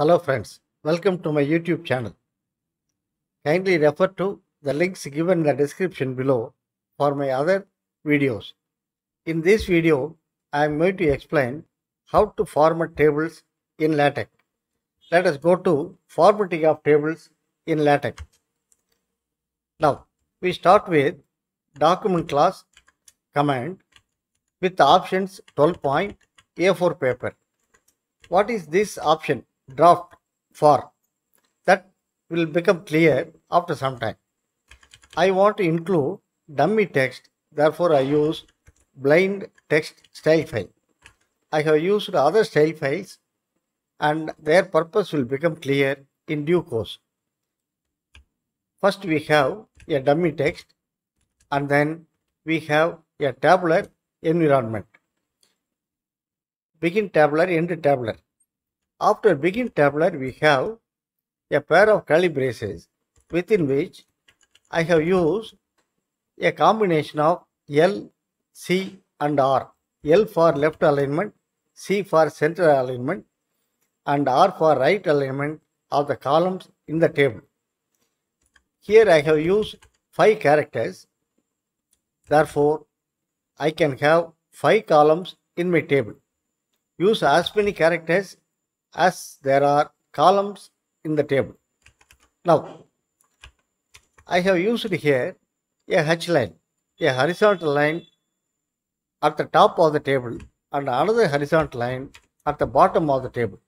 Hello friends, welcome to my YouTube channel. Kindly refer to the links given in the description below for my other videos. In this video, I am going to explain how to format tables in LaTeX. Let us go to formatting of tables in LaTeX. Now, we start with document class command with the options 12 point A4 paper. What is this option draft for? That will become clear after some time. I want to include dummy text, therefore I use blind text style file. I have used other style files and their purpose will become clear in due course. First we have a dummy text and then we have a tabular environment. Begin tabular, end tabular. After begin tabular we have a pair of curly braces within which I have used a combination of L, C and R. L for left alignment, C for center alignment and R for right alignment of the columns in the table. Here I have used 5 characters. Therefore, I can have 5 columns in my table. Use as many characters as there are columns in the table. Now, I have used here a H line, a horizontal line at the top of the table and another horizontal line at the bottom of the table.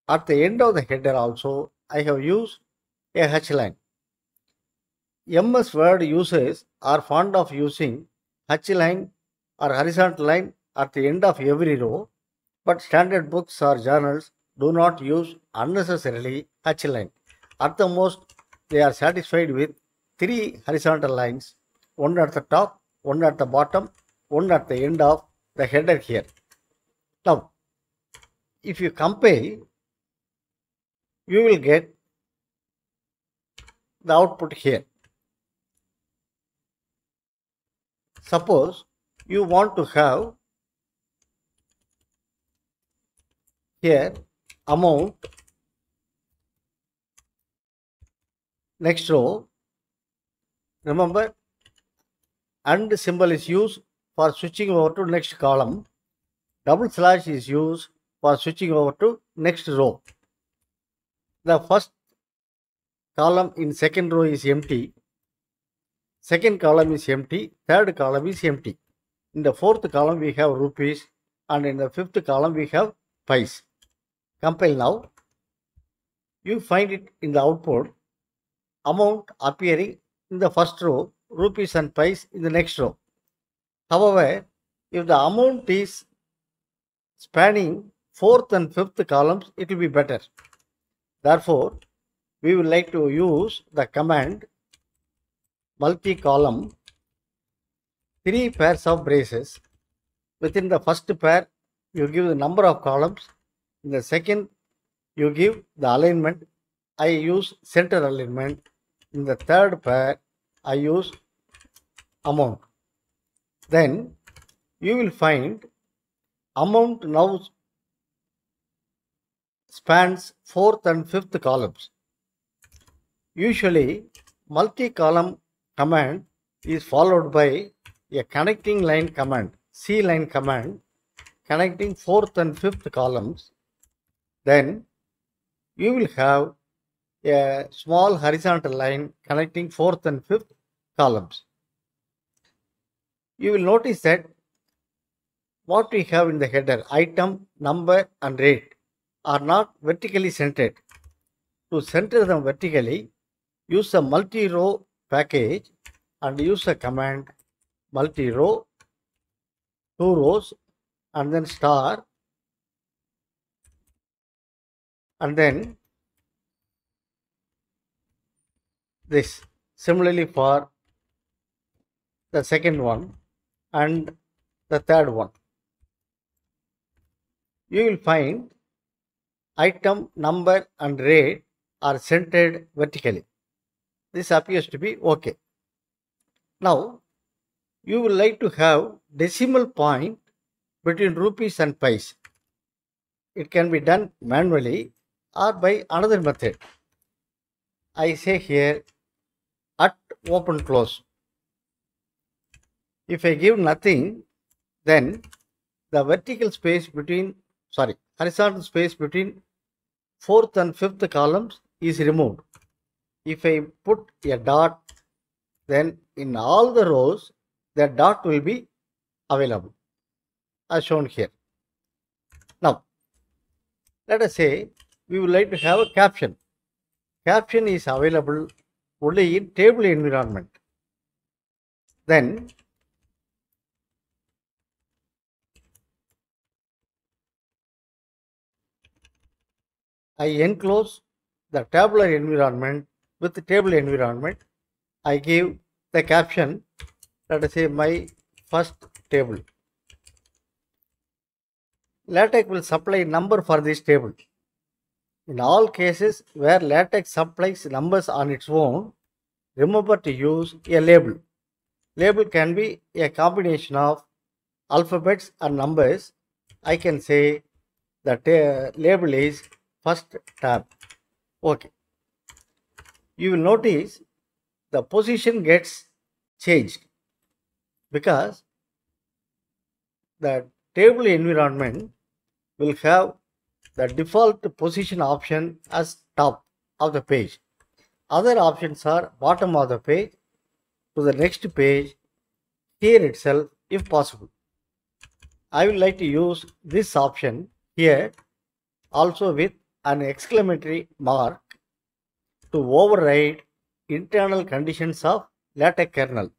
At the end of the header also, I have used a H line. MS Word users are fond of using H line or horizontal line at the end of every row, but standard books or journals do not use unnecessarily H line. At the most, they are satisfied with 3 horizontal lines, one at the top, one at the bottom, one at the end of the header here. Now, if you compile, you will get the output here. Suppose you want to have here amount, next row. Remember, and symbol is used for switching over to next column. Double slash is used for switching over to next row. The first column in second row is empty. Second column is empty. Third column is empty. In the fourth column we have rupees and in the fifth column we have pies. Compile now. You find it in the output. Amount appearing in the first row, rupees and pies in the next row. However, if the amount is spanning fourth and fifth columns, it will be better. Therefore, we would like to use the command multi-column, 3 pairs of braces. Within the first pair, you give the number of columns. In the second, you give the alignment. I use center alignment. In the third pair, I use amount. Then you will find amount now spans fourth and fifth columns. Usually, multi-column command is followed by a connecting line command, C line command, connecting fourth and fifth columns. Then you will have a small horizontal line connecting fourth and fifth columns. You will notice that what we have in the header, item, number and rate, are not vertically centered. To center them vertically, use a multi-row package and use a command multi-row, 2 rows and then star and then this. Similarly for the second one and the third one. You will find item, number and rate are centered vertically. This appears to be okay. Now, you will like to have decimal point between rupees and pies. It can be done manually or by another method. I say here at open close. If I give nothing, then the horizontal space between fourth and fifth columns is removed. If I put a dot, then in all the rows, the dot will be available as shown here. Now, let us say we would like to have a caption. Caption is available only in table environment. Then I enclose the tabular environment with the table environment. I give the caption, let us say my first table. LaTeX will supply number for this table. In all cases where LaTeX supplies numbers on its own, remember to use a label. Label can be a combination of alphabets and numbers. I can say the label is first tab. Okay. You will notice the position gets changed because the table environment will have the default position option as top of the page. Other options are bottom of the page, to the next page, here itself if possible. I would like to use this option here also with an exclamatory mark to override internal conditions of LaTeX kernel.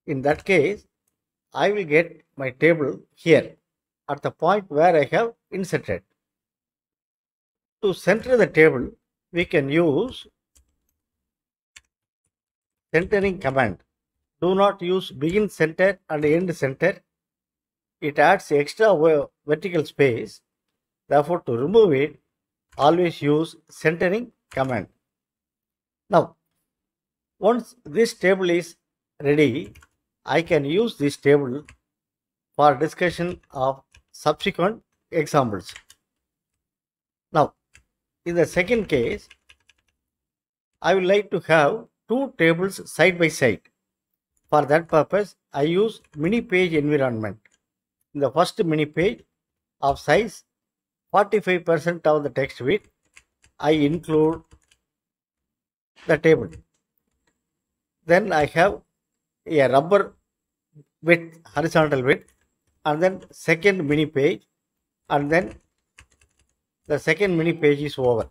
In that case, I will get my table here at the point where I have inserted. To center the table, we can use centering command. Do not use begin center and end center. It adds extra vertical space. Therefore, to remove it, always use centering command. Now, once this table is ready, I can use this table for discussion of subsequent examples. Now, in the second case, I would like to have two tables side by side. For that purpose, I use mini page environment. In the first mini page of size 45% of the text width, I include the table. Then I have a rubber width, horizontal width, and then second mini page, and then the second mini page is over.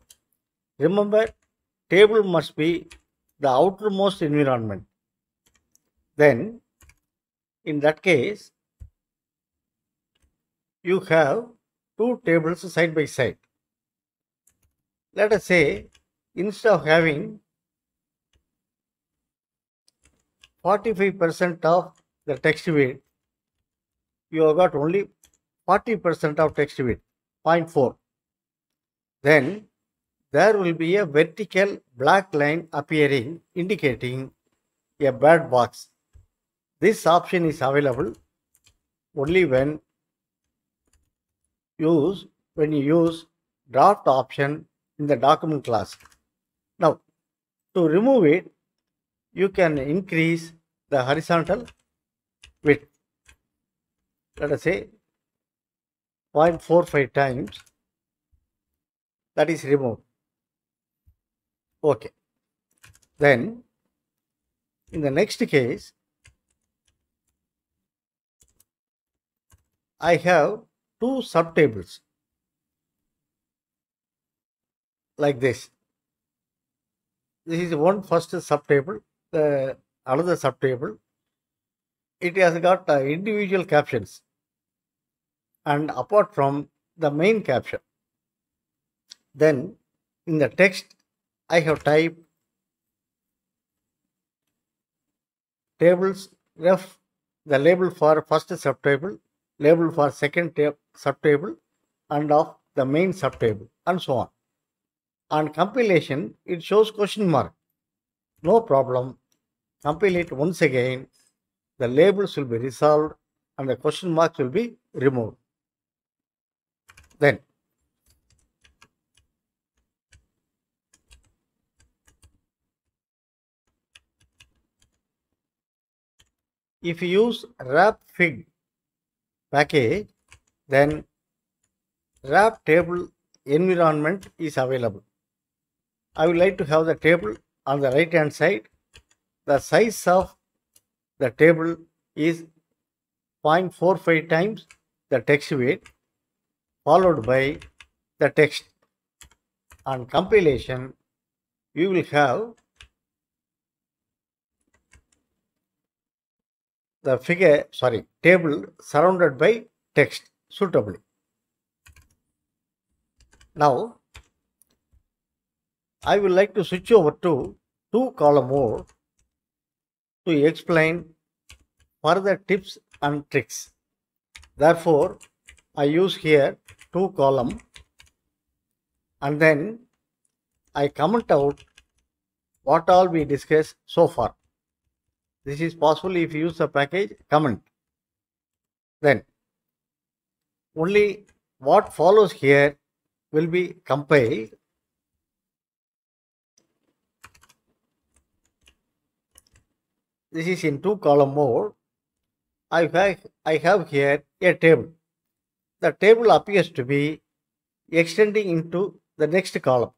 Remember, table must be the outermost environment. Then, in that case, you have two tables side by side. Let us say, instead of having 45% of the text width, you have got only 40% of text width, 0.4. Then there will be a vertical black line appearing indicating a bird box. This option is available only when you use draft option in the document class. Now, to remove it, you can increase the horizontal width. Let us say 0.45 times. That is removed. Okay. Then, in the next case, I have two subtables like this. This is one first subtable, another subtable. It has got individual captions, and apart from the main caption. Then in the text, I have typed tables ref, the label for first subtable, label for second subtable, and of the main subtable, and so on. On compilation, it shows question mark. No problem. Compile it once again. The labels will be resolved and the question marks will be removed. Then, if you use wrap fig package, then wrap table environment is available. I would like to have the table on the right hand side. The size of the table is 0.45 times the text weight followed by the text. On compilation, we will have the table surrounded by text suitably. Now, I would like to switch over to two column mode to explain further tips and tricks. Therefore, I use here two column and then I comment out what all we discussed so far. This is possible if you use the package comment. Then only what follows here will be compiled. This is in two column mode. I have here a table. The table appears to be extending into the next column.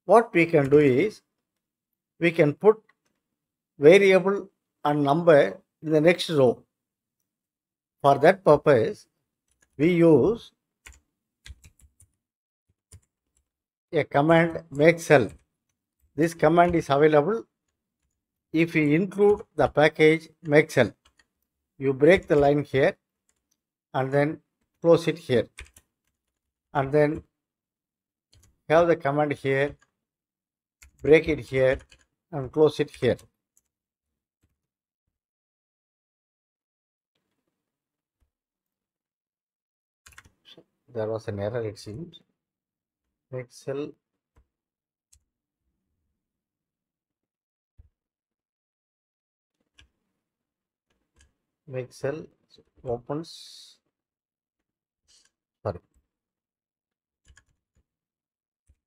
What we can do is we can put variable and number in the next row. For that purpose, we use a command make cell. This command is available if you include the package make cell. You break the line here and then close it here and then have the command here, break it here and close it here. There was an error, it seems. Make cell opens,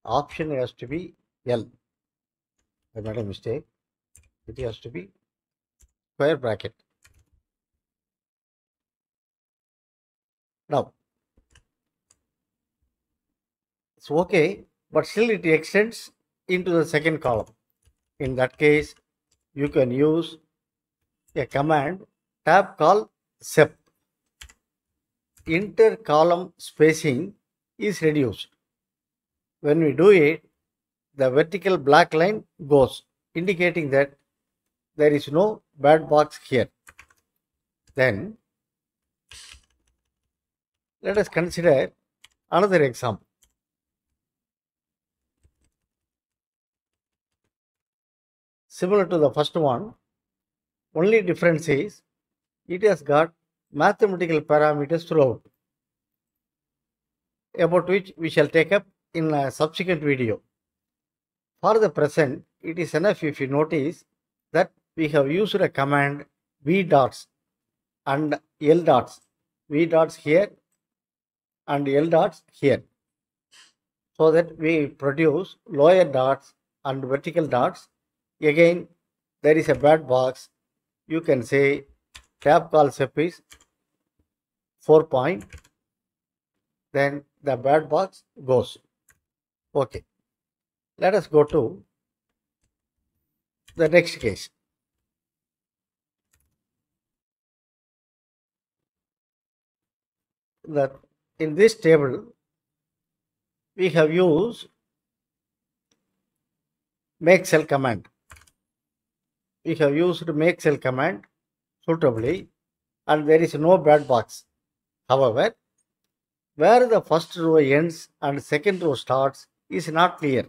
option has to be L. I made a mistake. It has to be square bracket. Now it's okay, but still it extends into the second column. In that case, you can use a command tab call sep. Inter column spacing is reduced. When we do it, the vertical black line goes, indicating that there is no bad box here. Then let us consider another example. Similar to the first one, only difference is it has got mathematical parameters throughout, about which we shall take up in a subsequent video. For the present, it is enough if you notice that we have used a command v dots and l dots, v dots here and l dots here, so that we produce lower dots and vertical dots. Again, there is a bad box. You can say tab call sep is 4 point, then the bad box goes. Okay, let us go to the next case. That in this table we have used make cell command. We have used make cell command suitably and there is no bad box. However, where the first row ends and second row starts is not clear.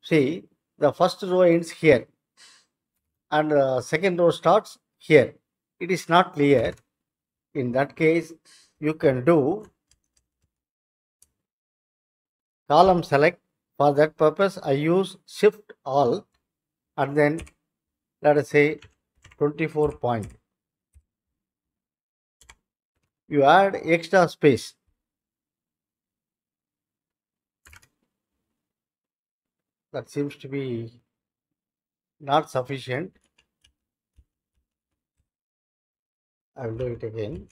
See, the first row ends here and the second row starts here. It is not clear. In that case, you can do column select. For that purpose, I use shift all and then let us say 24 point. You add extra space. That seems to be not sufficient. I will do it again.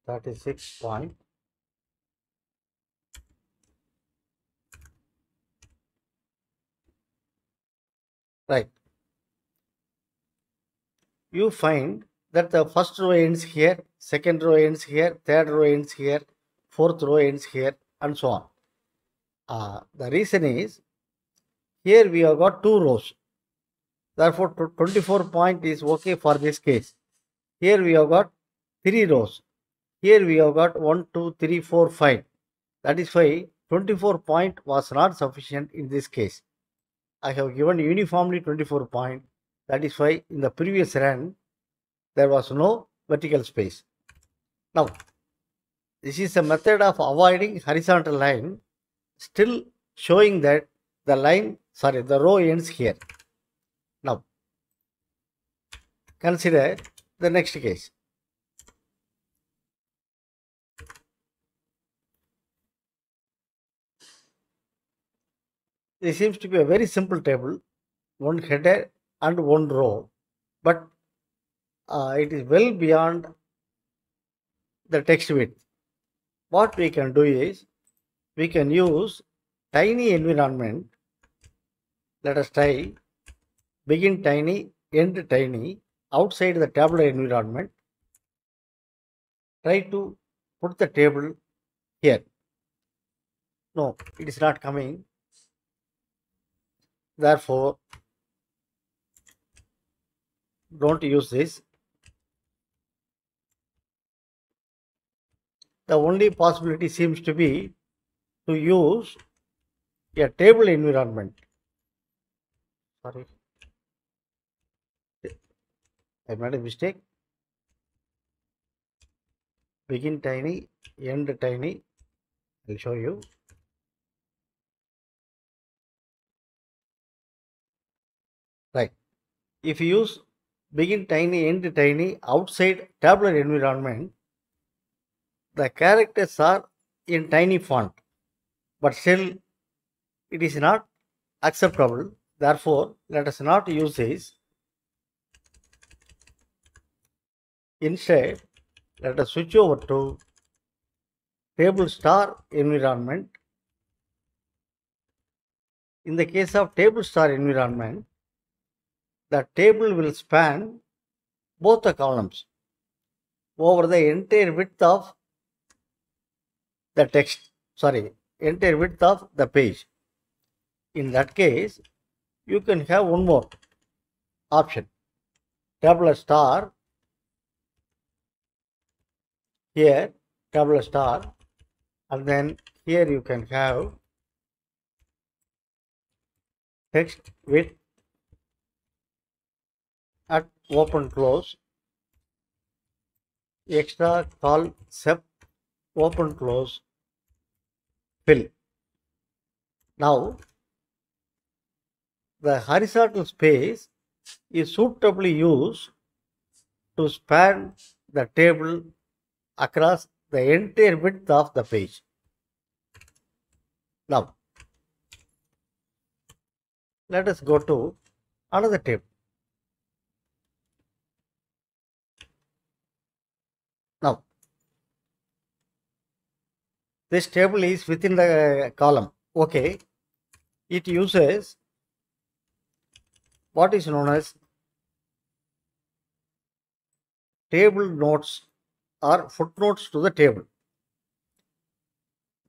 .36. Right. You find that the first row ends here, second row ends here, third row ends here, fourth row ends here, and so on. The reason is here we have got two rows. Therefore, 24 point is okay for this case. Here we have got three rows. Here we have got 1, 2, 3, 4, 5. That is why 24 point was not sufficient in this case. I have given uniformly 24 point. That is why in the previous run there was no vertical space. Now, this is a method of avoiding horizontal line, still showing that the row ends here. Now, consider the next case. This seems to be a very simple table, one header and one row, but it is well beyond the text width. What we can do is, we can use tiny environment. Let us try begin tiny, end tiny, outside the tabular environment. Try to put the table here. No, it is not coming. Therefore, don't use this. The only possibility seems to be to use a table environment. Sorry, I made a mistake. Begin tiny, end tiny. I'll show you. Right. If you use begin tiny, end tiny outside tabular environment, the characters are in tiny font, but still it is not acceptable. Therefore, let us not use this. Instead, let us switch over to table star environment. In the case of table star environment, the table will span both the columns over the entire width of the text, entire width of the page. In that case, you can have one more option, tabular star. Here, tabular star, and then here you can have text width at open close, extra call sep open close fill. Now, the horizontal space is suitably used to span the table across the entire width of the page. Now, let us go to another table. Now, this table is within the column. Okay, it uses what is known as table notes or footnotes to the table.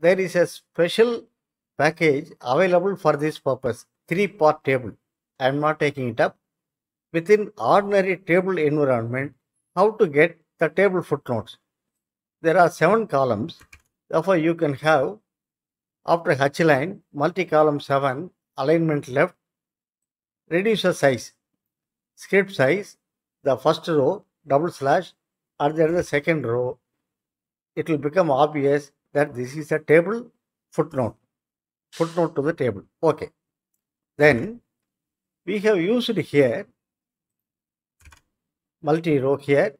There is a special package available for this purpose, 3-part table. I am not taking it up. Within ordinary table environment, how to get the table footnotes? There are 7 columns. Therefore, you can have after H line, multi-column 7, alignment left, reduce the size, script size, the first row, double slash, or the second row. It will become obvious that this is a table footnote to the table. Okay. Then we have used here multi-row here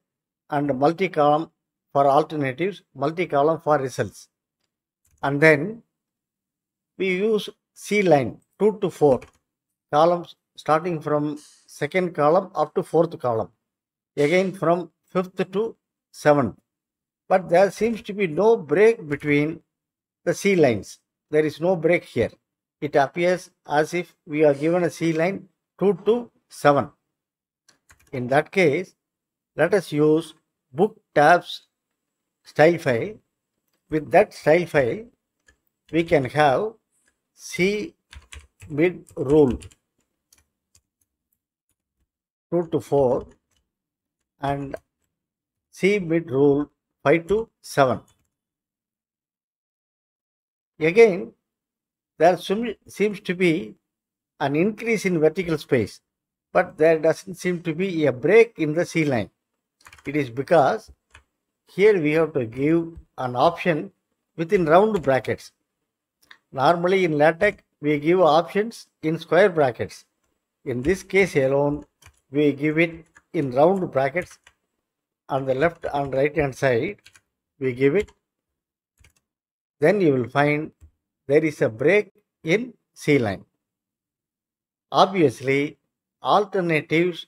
and multi-column for alternatives, multi-column for results. And then we use C line 2 to 4 columns starting from second column up to fourth column, again from fifth to seventh. But there seems to be no break between the C lines. There is no break here. It appears as if we are given a C line 2 to 7. In that case, let us use book tabs style file. With that style file, we can have C mid rule 2 to 4 and C mid rule 5 to 7. Again, there seems to be an increase in vertical space, but there doesn't seem to be a break in the C line. It is because here we have to give an option within round brackets. Normally in LaTeX, we give options in square brackets. In this case alone, we give it in round brackets. On the left and right hand side, we give it. Then you will find there is a break in C line. Obviously, alternatives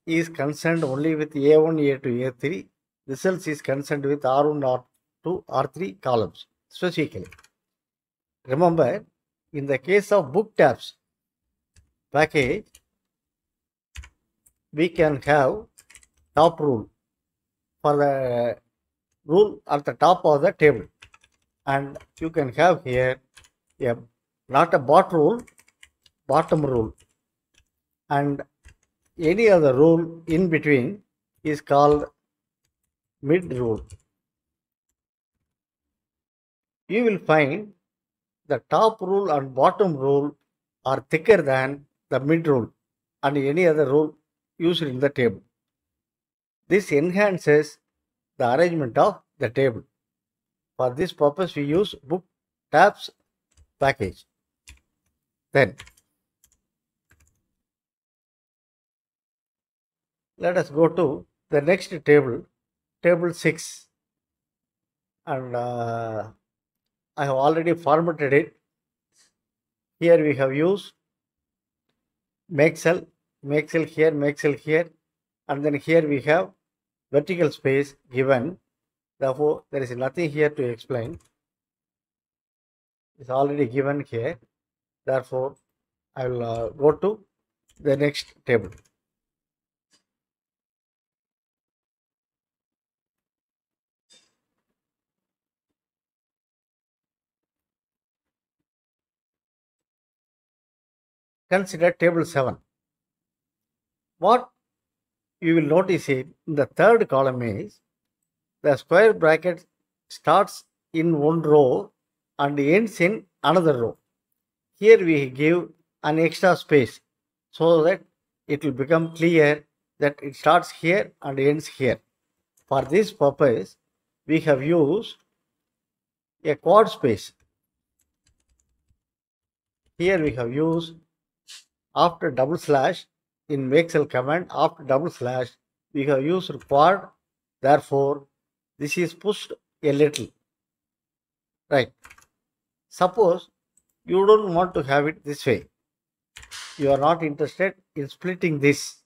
is concerned only with A1, A2, A3. Results is concerned with R1, R2, R3 columns specifically. Remember, in the case of book tabs package, we can have top rule for the rule at the top of the table, and you can have here not a bottom rule, and any other rule in between is called mid rule. You will find the top rule and bottom rule are thicker than the mid rule and any other rule used in the table. This enhances the arrangement of the table. For this purpose, we use book tabs package. Then let us go to the next table, table 6, and I have already formatted it. Here we have used make cell here, and then here we have vertical space given. Therefore, there is nothing here to explain. It's already given here. Therefore, I will go to the next table. Consider table 7. What you will notice in the third column is the square bracket starts in one row and ends in another row. Here we give an extra space so that it will become clear that it starts here and ends here. For this purpose, we have used a quad space. Here we have used after double slash in make cell command, after double slash we have used quad. Therefore, this is pushed a little, right? Suppose you don't want to have it this way. You are not interested in splitting this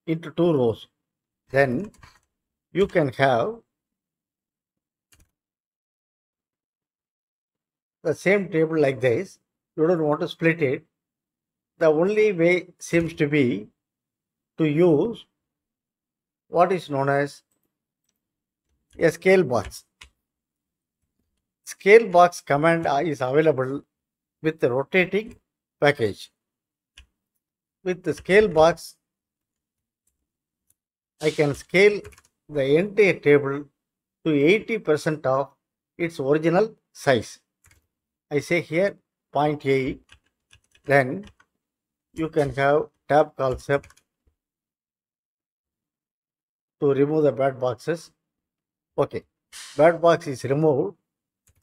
into two rows. Then you can have the same table like this. You don't want to split it. The only way seems to be to use what is known as a scale box. Scale box command is available with the rotating package. With the scale box, I can scale the entire table to 80% of its original size. I say here 0.8. Then you can have tab concept to remove the bad boxes. Okay, bad box is removed,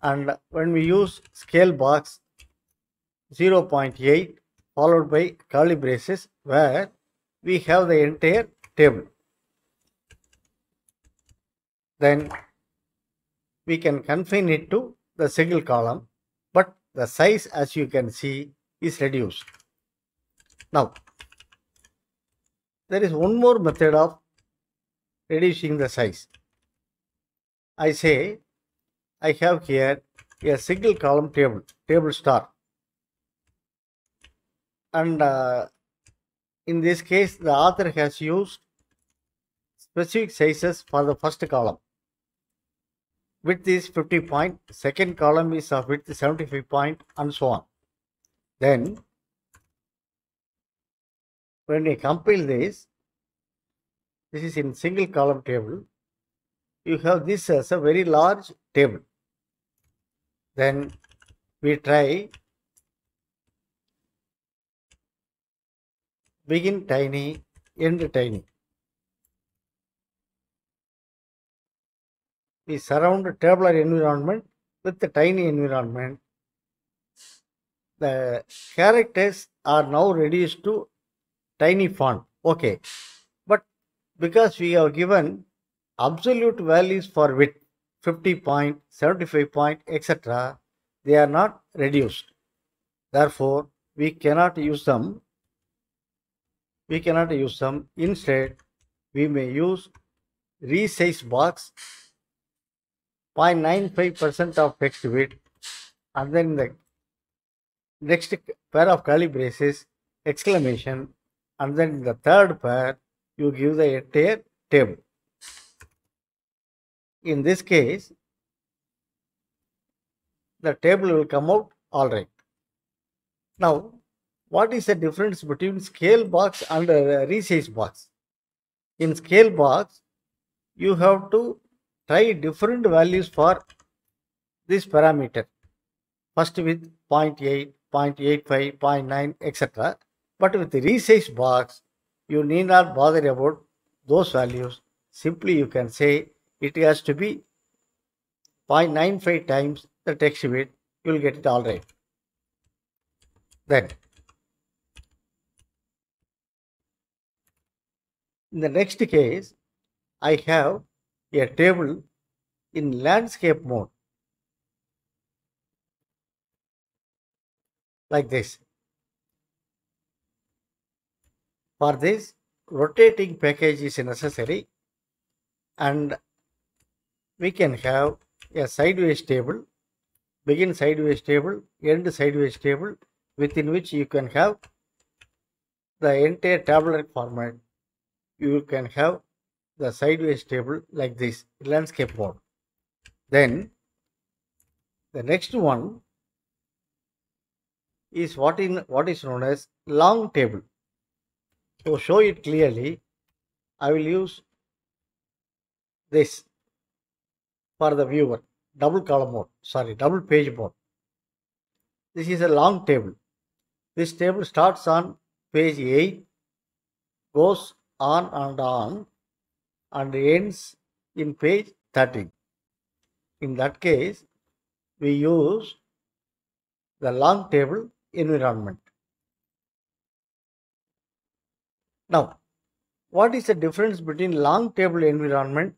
and when we use scale box 0.8 followed by curly braces where we have the entire table, then we can confine it to the single column, but the size, as you can see, is reduced. Now, there is one more method of reducing the size. I say I have here a single column table star, and in this case the author has used specific sizes for the first column. Width is 50 point, second column is of width 75 point, and so on. Then when we compile this is in single column table, you have this as a very large table. Then we try begin tiny, end tiny. We surround the tabular environment with the tiny environment. The characters are now reduced to tiny font. Okay, but because we have given absolute values for width 50 point, 75 point, etc., they are not reduced. Therefore, we cannot use them. Instead, we may use resize box 0.95% of text width, and then the next pair of curly braces, exclamation, and then in the third pair you give the entire table. In this case, the table will come out all right. Now, what is the difference between scale box and resize box? In scale box, you have to try different values for this parameter. First with 0.8, 0.85, 0.9, etc. But with the resize box, you need not bother about those values. Simply you can say it has to be 0.95 times the text width. You will get it all right. Then, in the next case, I have a table in landscape mode, like this. For this, rotating package is necessary, and we can have a sideways table, begin sideways table, end sideways table, within which you can have the entire tabular format. You can have the sideways table like this, landscape mode. Then the next one is what is known as long table. To show it clearly, I will use this for the viewer, double page mode. This is a long table. This table starts on page 8, goes on, and ends in page 13. In that case, we use the long table environment. Now, what is the difference between long table environment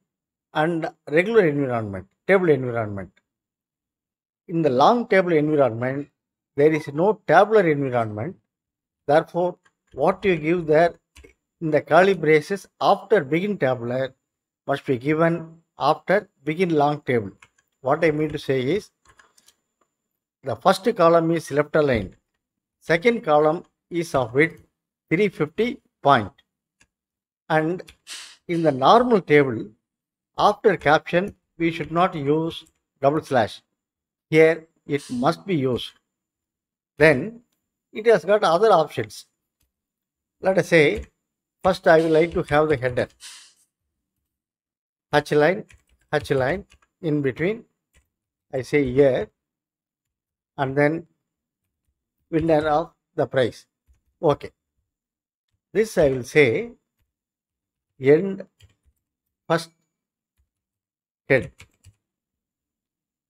and regular table environment? In the long table environment, there is no tabular environment. Therefore, what you give there in the curly braces after begin tabular must be given after begin long table. What I mean to say is, the first column is left aligned. Second column is of width 350 point. And in the normal table, after caption, we should not use double slash. Here, it must be used. Then, it has got other options. Let us say, first I would like to have the header. H line, in between, I say here, and then winner of the price. Okay. This I will say end first head,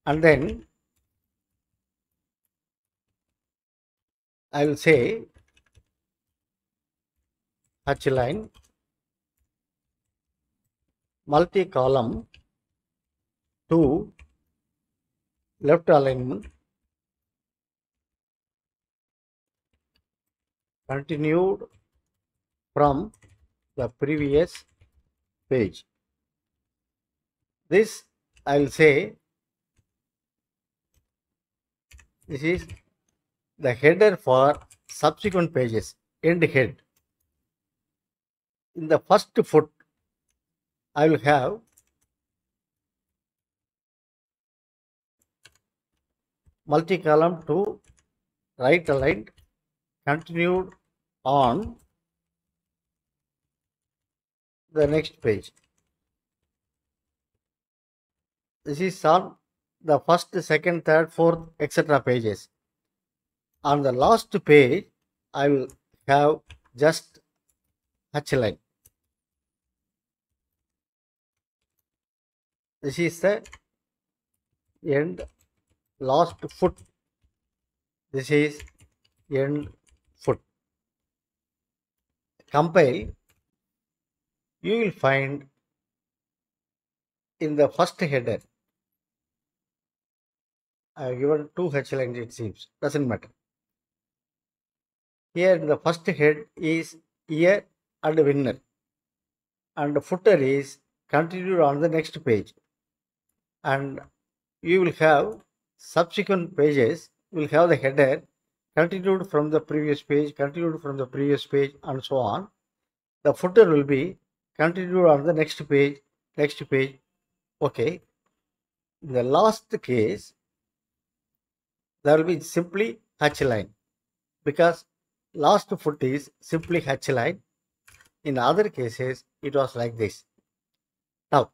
and then I will say H line, multi-column to left alignment, continued from the previous page. This I'll say this is the header for subsequent pages, end head. In the first foot, I will have multi-column to right aligned, continued on the next page. This is on the first, second, third, fourth, etc. pages. On the last page, I will have just H line. This is the end last foot. This is end foot. Compile. You will find in the first header, I have given 2 H lines, it seems, doesn't matter. Here the first head is year and winner, and the footer is continued on the next page, and you will have subsequent pages will have the header continued from the previous page, continued from the previous page, and so on. The footer will be continued on the next page, okay. In the last case, there will be simply H line, because last foot is simply H line. In other cases, it was like this. Now,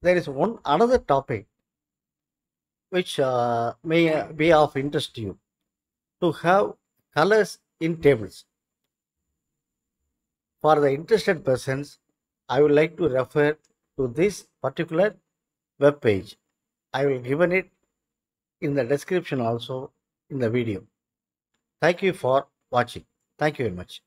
there is another topic which may be of interest to you, to have colors in tables. For the interested persons, I would like to refer to this particular web page. I will given it in the description also in the video. Thank you for watching. Thank you very much.